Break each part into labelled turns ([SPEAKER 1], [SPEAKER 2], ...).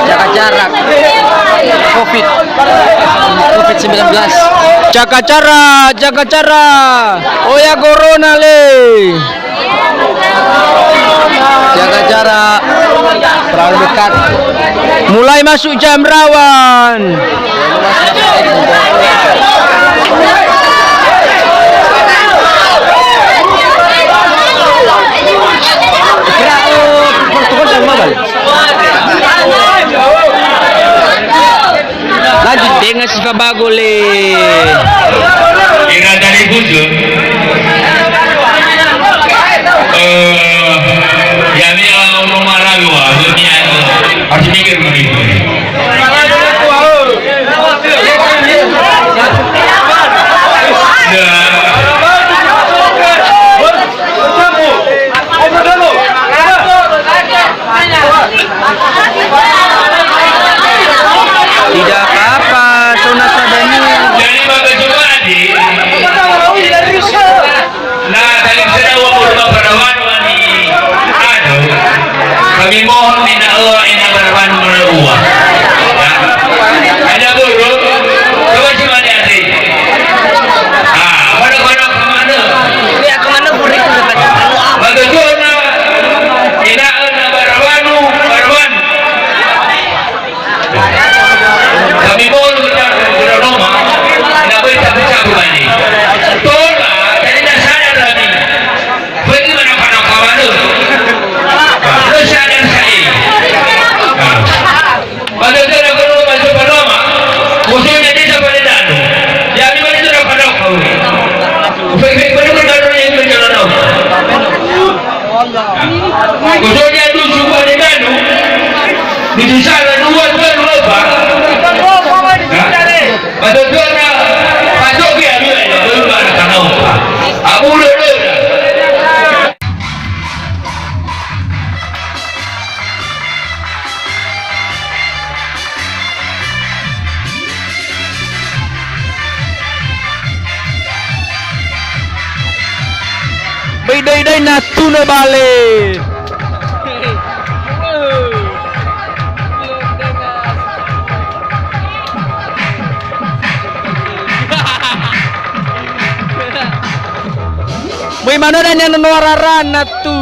[SPEAKER 1] Jaga jarak. COVID-19. Jaga jarak. Oh ya corona le. Jaga jarak. Terlalu dekat. Mulai masuk jam rawan. Lanjut dengan sifat bagole.
[SPEAKER 2] Ira dari bujuk. Ya ni rumah lalu dunia harus mikir begitu.
[SPEAKER 1] Tidak apa-apa, Sona Sadani.
[SPEAKER 2] Jadi bagai juga adik. Nah, tadi sudah wabur berawan wani. Aduh, kami mohon minta Allah ini berawan meruah. Ada buruk, coba cuma di adik. Pada kemana?
[SPEAKER 1] Ya kemana boleh kita baca?
[SPEAKER 2] Bagai juga, tidak ada berawan. Kami mohon kita berdoa, tidak boleh capek-capek ini. Tolak, jadi tidak sadar lagi. Bagaimana kawan-kawan itu? Lu sadar saya. Bagaimana kalau masuk berdoa, khususnya di sebelah danu. Ya, di mana sudah pada kau? Bagaimana yang berjalan? Khususnya di sebelah danu. Di sana dua berubah. Betul-betul pasok dia belum ada kanau. Abu lulu.
[SPEAKER 1] Bidai natuna balik. Bagaimana dan yang nuararan tu?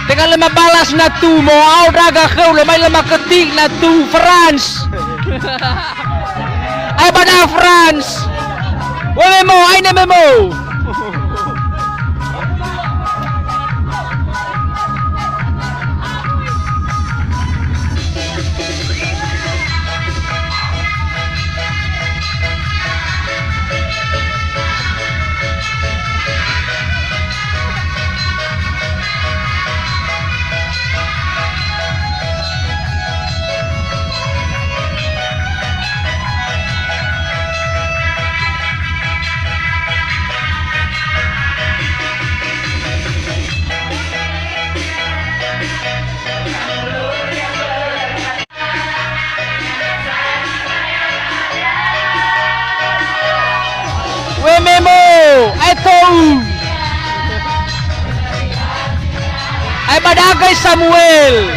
[SPEAKER 1] Dengan lemah balas na tu mau au daga kau lemah ketik na tu France. Ay pada France. Boleh mau ay na memo. Ay badagay Samuel.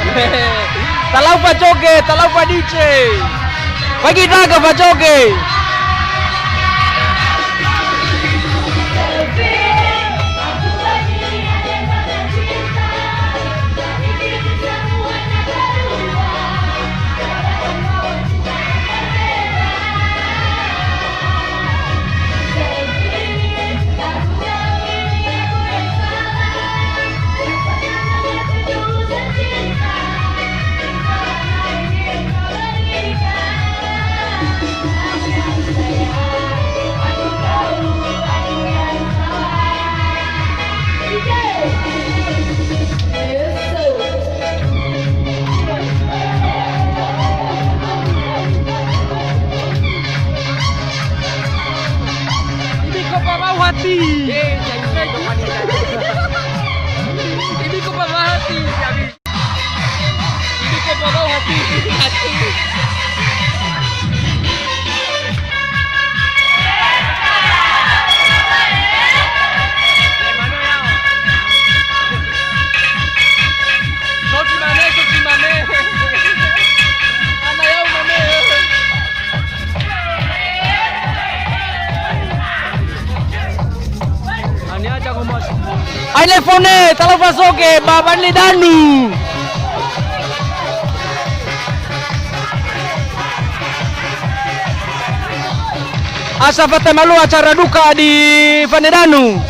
[SPEAKER 1] Talaw pa joge, talaw pa DJ. Pagi daga pa joge. Ai telefone, talo pasoke, baban li danu. Asa fate malu acara duka di Vanedanu.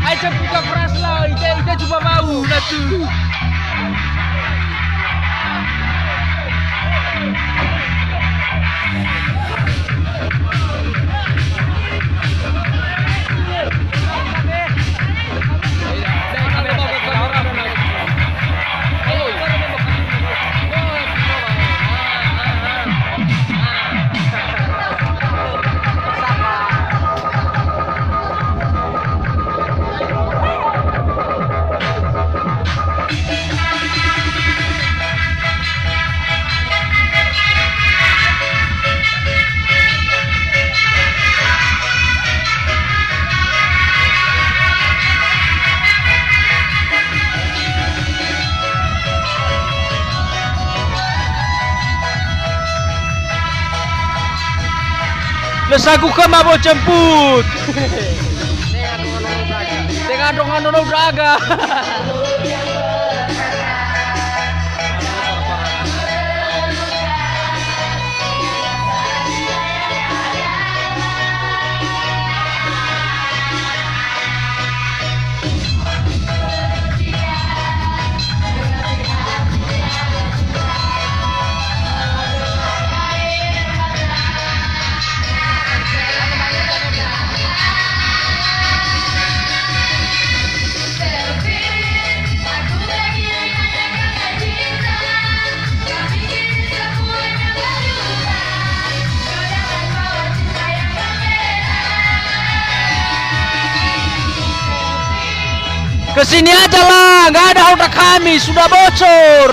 [SPEAKER 1] Aja buka keras lah, ite cuma mau natu. Lesaku ka mau jemput. Dengan dongan Braga. Kesini aja lah, nggak ada otak kami, sudah bocor.